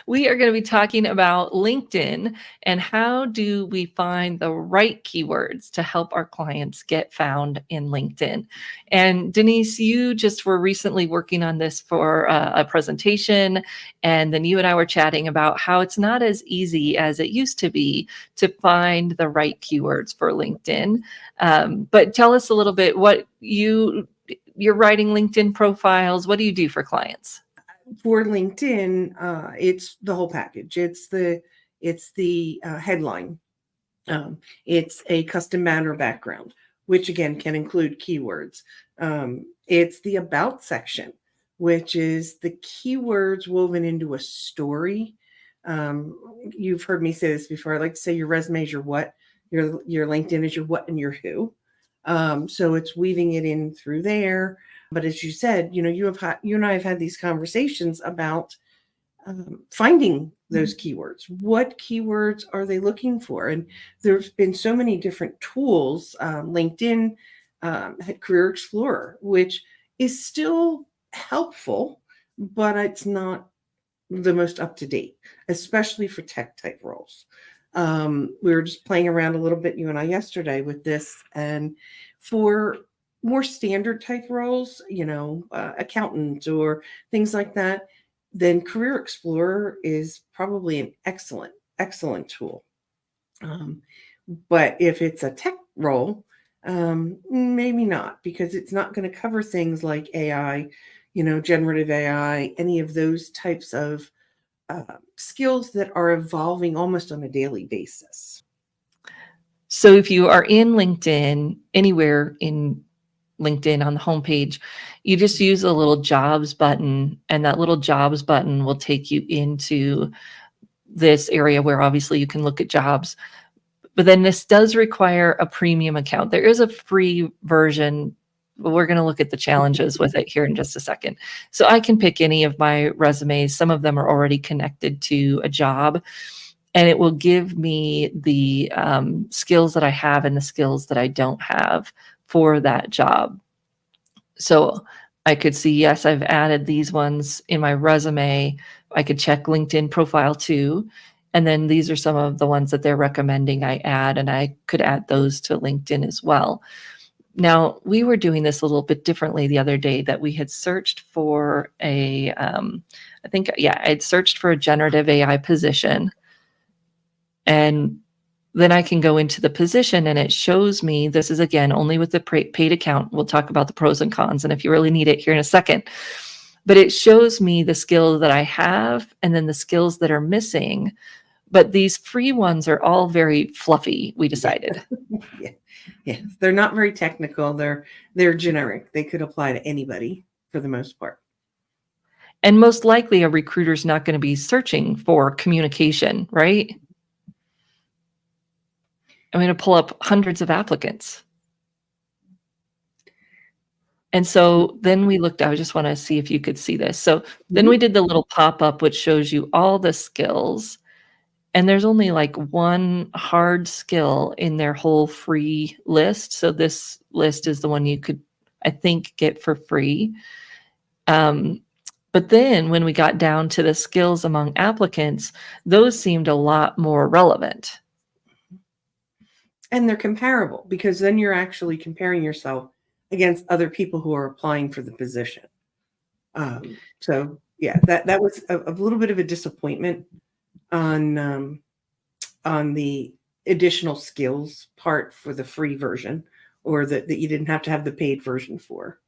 We are going to be talking about LinkedIn and how do we find the right keywords to help our clients get found in LinkedIn. And Denise, you just were recently working on this for a presentation, and then you and I were chatting about how it's not as easy as it used to be to find the right keywords for LinkedIn. But tell us a little bit what you're writing LinkedIn profiles. What do you do for clients? For LinkedIn, it's the whole package. It's the headline. It's a custom banner background, which again can include keywords. It's the about section, which is the keywords woven into a story. You've heard me say this before. I like to say your resume is your what, your LinkedIn is your what and your who. So it's weaving it in through there. But as you said, you and I have had these conversations about finding those keywords. What keywords are they looking for? And there's been so many different tools. LinkedIn had Career Explorer, which is still helpful, but it's not the most up to date, especially for tech type roles. We were just playing around a little bit, you and I, yesterday with this, and for more standard type roles, accountant or things like that, then Career Explorer is probably an excellent tool. But if it's a tech role, maybe not, because it's not going to cover things like AI, generative AI, any of those types of skills that are evolving almost on a daily basis. So if you are in LinkedIn, anywhere in LinkedIn on the homepage, you just use a little jobs button, and that little jobs button will take you into this area where obviously you can look at jobs. But then this does require a premium account. There is a free version, but we're going to look at the challenges with it here in just a second. So I can pick any of my resumes. Some of them are already connected to a job, and it will give me the skills that I have and the skills that I don't have for that job. So I could see, yes, I've added these ones in my resume. I could check LinkedIn profile too. And then these are some of the ones that they're recommending I add, and I could add those to LinkedIn as well. Now, we were doing this a little bit differently the other day, that we had searched for I'd searched for a generative AI position. And then I can go into the position and it shows me, this is again, only with the paid account. We'll talk about the pros and cons, and if you really need it here in a second, but it shows me the skills that I have and then the skills that are missing. But these free ones are all very fluffy, we decided. Yeah. They're not very technical. They're generic. They could apply to anybody for the most part. And most likely a recruiter's not going to be searching for communication, right? I'm going to pull up hundreds of applicants. And so then we looked, I just want to see if you could see this. So then we did the little pop-up, which shows you all the skills. And there's only like one hard skill in their whole free list. So this list is the one you could, I think, get for free. But then when we got down to the skills among applicants, those seemed a lot more relevant. And they're comparable, because then you're actually comparing yourself against other people who are applying for the position. So yeah, that was a little bit of a disappointment on the additional skills part for the free version, or that you didn't have to have the paid version for.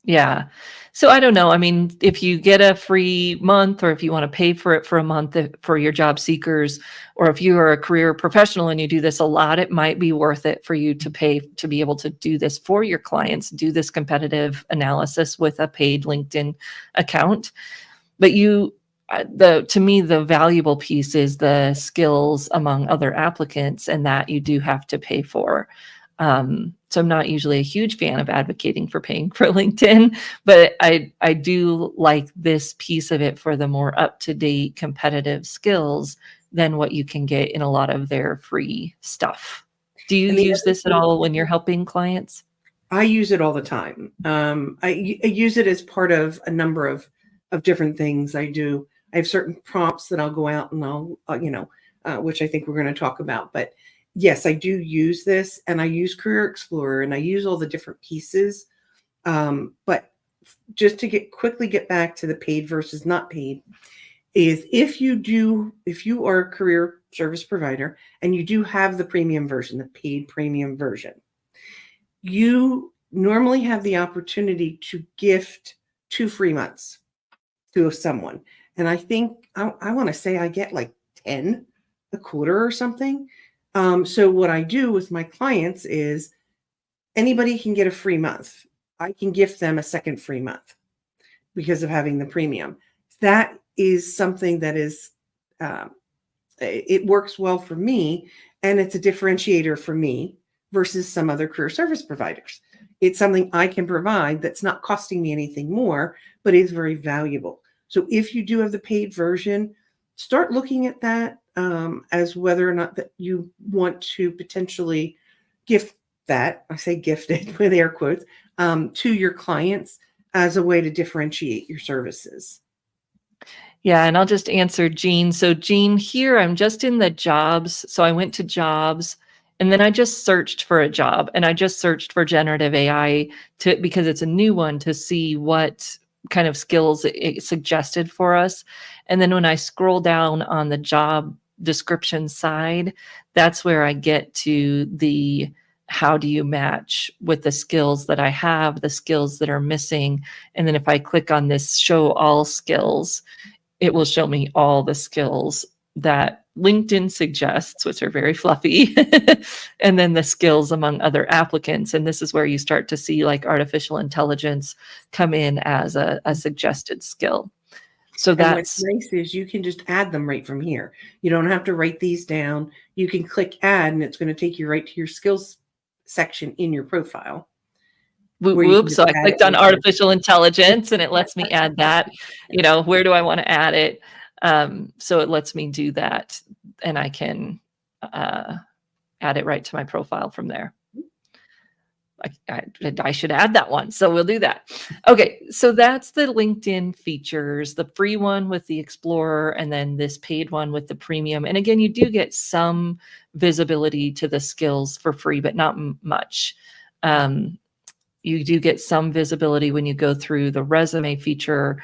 Yeah. So I don't know. I mean, if you get a free month, or if you want to pay for it for a month for your job seekers, or if you are a career professional and you do this a lot, it might be worth it for you to pay to be able to do this for your clients, do this competitive analysis with a paid LinkedIn account. But to me, the valuable piece is the skills among other applicants, and that you do have to pay for. So I'm not usually a huge fan of advocating for paying for LinkedIn, but I do like this piece of it for the more up-to-date competitive skills than what you can get in a lot of their free stuff. Do you use this at all when you're helping clients? I use it all the time. I use it as part of a number of different things I do. I have certain prompts that I'll go out and I'll, which I think we're going to talk about. But yes, I do use this, and I use Career Explorer, and I use all the different pieces. But just to quickly get back to the paid versus not paid, is if you are a career service provider and you do have the premium version, the paid premium version, you normally have the opportunity to gift 2 free months to someone. And I think I want to say I get like 10 a quarter or something. So what I do with my clients is anybody can get a free month. I can gift them a second free month because of having the premium. That is something that is, it works well for me, and it's a differentiator for me versus some other career service providers. It's something I can provide that's not costing me anything more, but is very valuable. So if you do have the paid version, start looking at that as whether or not that you want to potentially gift that, I say gifted with air quotes, to your clients as a way to differentiate your services. Yeah, and I'll just answer Jean. So Jean, here I'm just in the jobs. So I went to jobs, and then I just searched for a job, and I just searched for generative AI because it's a new one, to see what kind of skills it suggested for us. And then when I scroll down on the job description side, that's where I get to the how do you match with the skills that I have, the skills that are missing. And then if I click on this show all skills, it will show me all the skills that LinkedIn suggests, which are very fluffy, and then the skills among other applicants. And this is where you start to see like artificial intelligence come in as a suggested skill. So what's nice is you can just add them right from here. You don't have to write these down. You can click add, and it's going to take you right to your skills section in your profile. Whoop, whoop. So I clicked on artificial intelligence, and it lets me add that. Where do I want to add it? So it lets me do that, and I can add it right to my profile from there. I should add that one. So we'll do that. Okay. So that's the LinkedIn features, the free one with the Explorer, and then this paid one with the premium. And again, you do get some visibility to the skills for free, but not much. You do get some visibility when you go through the resume feature,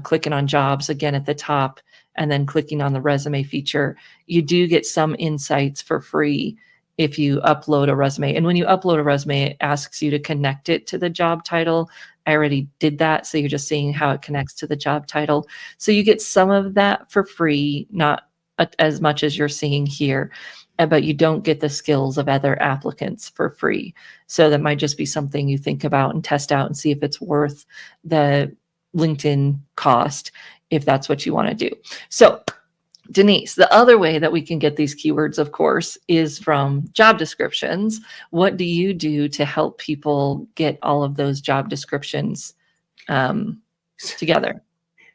clicking on jobs again at the top, and then clicking on the resume feature. You do get some insights for free if you upload a resume. And when you upload a resume, it asks you to connect it to the job title. I already did that. So you're just seeing how it connects to the job title. So you get some of that for free, not as much as you're seeing here, but you don't get the skills of other applicants for free. So that might just be something you think about and test out and see if it's worth the LinkedIn cost, if that's what you want to do. So Denise, the other way that we can get these keywords, of course, is from job descriptions. What do you do to help people get all of those job descriptions together?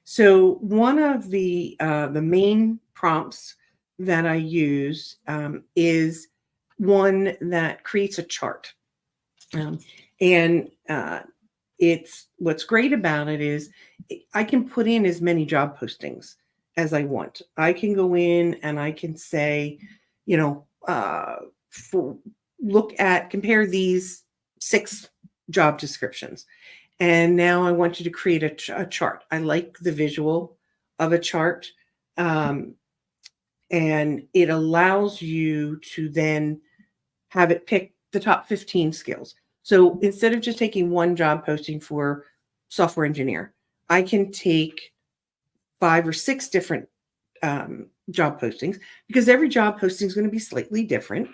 So one of the main prompts that I use is one that creates a chart. It's what's great about it is I can put in as many job postings as I want. I can go in and I can say, compare these 6 job descriptions. And now I want you to create a chart. I like the visual of a chart. And it allows you to then have it pick the top 15 skills. So instead of just taking one job posting for software engineer, I can take 5 or 6 different job postings, because every job posting is going to be slightly different.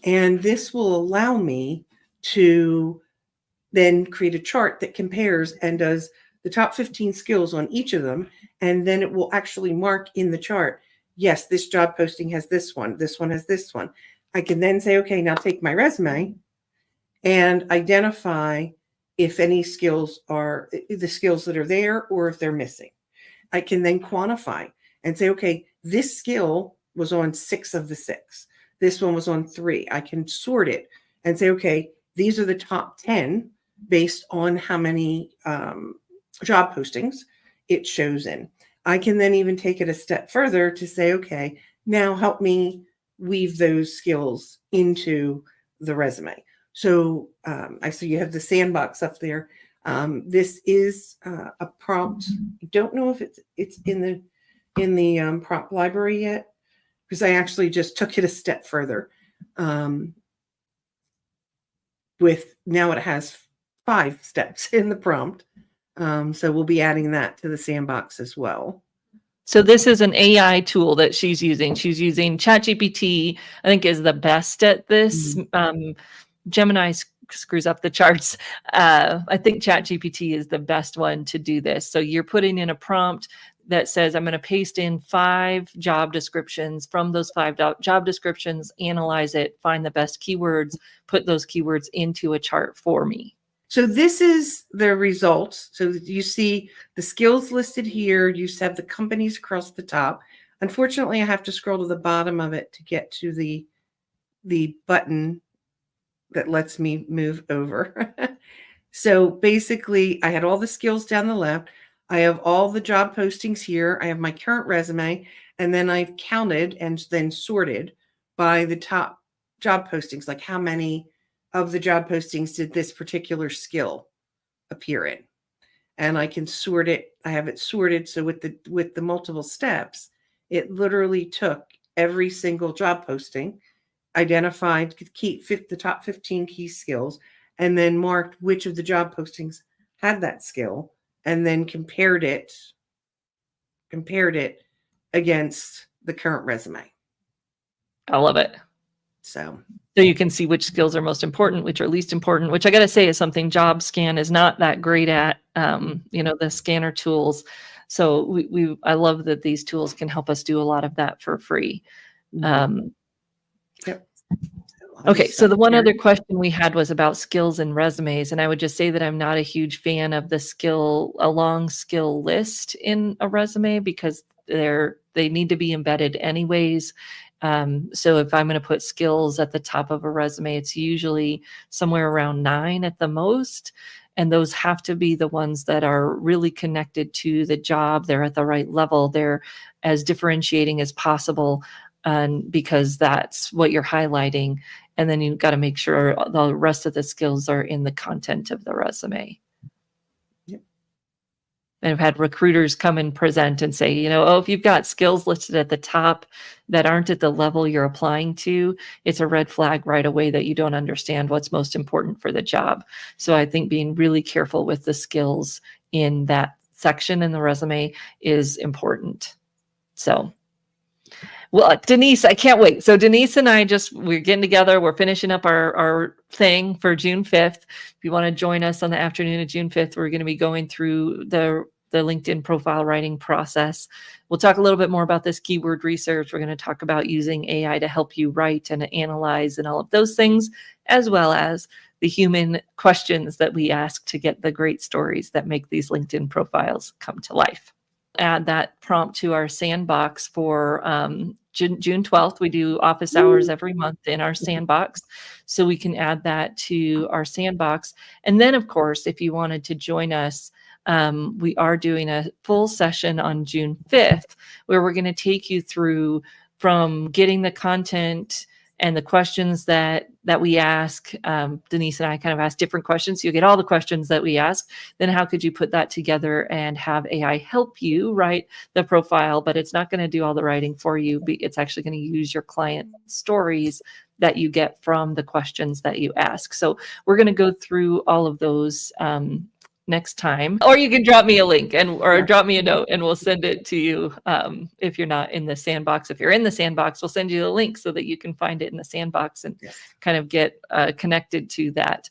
And this will allow me to then create a chart that compares and does the top 15 skills on each of them. And then it will actually mark in the chart, yes, this job posting has this one has this one. I can then say, okay, now take my resume and identify if any skills are the skills that are there or if they're missing. I can then quantify and say, okay, this skill was on 6 of the 6. This one was on 3. I can sort it and say, okay, these are the top 10 based on how many job postings it shows in. I can then even take it a step further to say, okay, now help me weave those skills into the resume. So I see you have the sandbox up there. This is a prompt. I don't know if it's in the prompt library yet, because I actually just took it a step further. With now it has 5 steps in the prompt. So we'll be adding that to the sandbox as well. So this is an AI tool that she's using. She's using ChatGPT, I think is the best at this. Gemini screws up the charts. I think ChatGPT is the best one to do this. So you're putting in a prompt that says, I'm going to paste in 5 job descriptions. From those 5 job descriptions, analyze it, find the best keywords, put those keywords into a chart for me. So this is the results. So you see the skills listed here. You have the companies across the top. Unfortunately, I have to scroll to the bottom of it to get to the button that lets me move over. So basically, I had all the skills down the left. I have all the job postings here. I have my current resume, and then I've counted and then sorted by the top job postings, like how many of the job postings did this particular skill appear in. And I can sort it. I have it sorted. So with the multiple steps, it literally took every single job posting, identified the top 15 key skills, and then marked which of the job postings had that skill, and then compared it against the current resume. I love it. So you can see which skills are most important, which are least important, which I got to say is something JobScan is not that great at, the scanner tools. So I love that these tools can help us do a lot of that for free. Yep. Okay, so the one other question we had was about skills and resumes, and I would just say that I'm not a huge fan of a long skill list in a resume, because they need to be embedded anyways. So if I'm going to put skills at the top of a resume, it's usually somewhere around 9 at the most. And those have to be the ones that are really connected to the job. They're at the right level. They're as differentiating as possible, because that's what you're highlighting. And then you've got to make sure the rest of the skills are in the content of the resume. And I've had recruiters come and present and say, if you've got skills listed at the top that aren't at the level you're applying to, it's a red flag right away that you don't understand what's most important for the job. So I think being really careful with the skills in that section in the resume is important. So, well, Denise, I can't wait. So Denise and I we're getting together. We're finishing up our thing for June 5th. If you want to join us on the afternoon of June 5th, we're going to be going through the LinkedIn profile writing process. We'll talk a little bit more about this keyword research. We're going to talk about using AI to help you write and analyze and all of those things, as well as the human questions that we ask to get the great stories that make these LinkedIn profiles come to life. Add that prompt to our sandbox for June 12th. We do office hours every month in our sandbox. So we can add that to our sandbox. And then, of course, if you wanted to join us, we are doing a full session on June 5th, where we're going to take you through from getting the content and the questions that we ask. Denise and I kind of ask different questions. So you get all the questions that we ask. Then how could you put that together and have AI help you write the profile? But it's not going to do all the writing for you. It's actually going to use your client stories that you get from the questions that you ask. So we're going to go through all of those next time, or you can drop me a link or drop me a note and we'll send it to you. If you're not in the sandbox, if you're in the sandbox, we'll send you the link so that you can find it in the sandbox and kind of get connected to that.